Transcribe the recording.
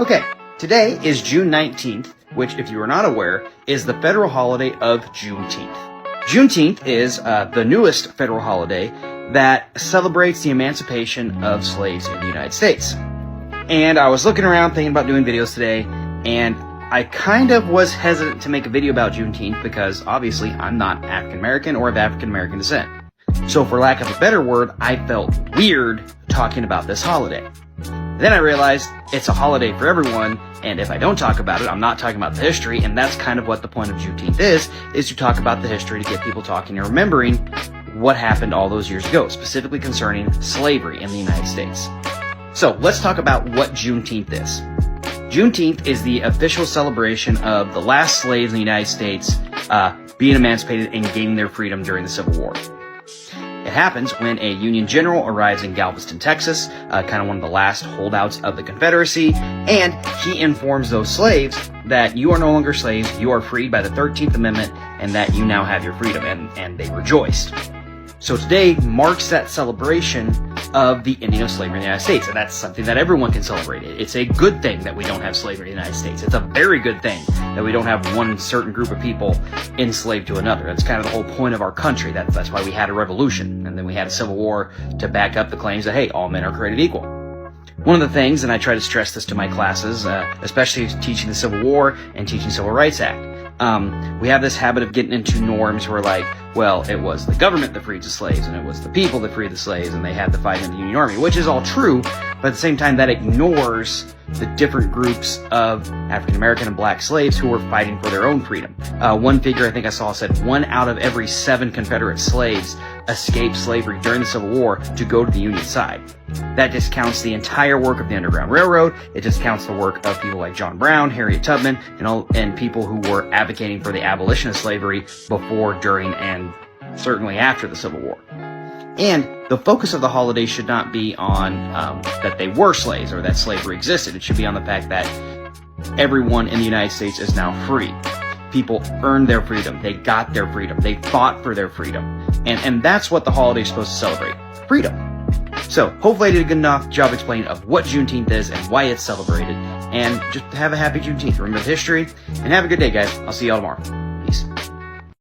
Okay, today is June 19th, which, if you are not aware, is the federal holiday of Juneteenth. Juneteenth is the newest federal holiday that celebrates the emancipation of slaves in the United States. And I was looking around thinking about doing videos today, and I kind of was hesitant to make a video about Juneteenth because obviously I'm not African American or of African American descent. So for lack of a better word, I felt weird talking about this holiday. Then I realized it's a holiday for everyone, and if I don't talk about it, I'm not talking about the history, and that's kind of what the point of Juneteenth is to talk about the history, to get people talking and remembering what happened all those years ago, specifically concerning slavery in the United States. So let's talk about what Juneteenth is. Juneteenth is the official celebration of the last slaves in the United States being emancipated and gaining their freedom during the Civil War. It happens when a Union general arrives in Galveston, Texas, kind of one of the last holdouts of the Confederacy, and he informs those slaves that you are no longer slaves, you are freed by the 13th Amendment, and that you now have your freedom, and they rejoiced. So today marks that celebration of the ending of slavery in the United States, and that's something that everyone can celebrate. It's a good thing that we don't have slavery in the United States. It's a very good thing that we don't have one certain group of people enslaved to another. That's kind of the whole point of our country. That's why we had a revolution, and then we had a civil war to back up the claims that, hey, all men are created equal. One of the things, and I try to stress this to my classes, especially teaching the Civil War and teaching Civil Rights Act, we have this habit of getting into norms where, like, well, it was the government that freed the slaves, and it was the people that freed the slaves, and they had to fight in the Union Army, which is all true, but at the same time, that ignores the different groups of African American and black slaves who were fighting for their own freedom. One figure I think I saw said 1 out of every 7 Confederate slaves escaped slavery during the Civil War to go to the Union side. That discounts the entire work of the Underground Railroad. It discounts the work of people like John Brown, Harriet Tubman, and people who were advocating for the abolition of slavery before, during, and certainly after the Civil War. And the focus of the holiday should not be on that they were slaves or that slavery existed. It should be on the fact that everyone in the United States is now free. People earned their freedom. They got their freedom. They fought for their freedom. And that's what the holiday is supposed to celebrate. Freedom. So hopefully I did a good enough job explaining of what Juneteenth is and why it's celebrated. And just have a happy Juneteenth. Remember the history. And have a good day, guys. I'll see y'all tomorrow.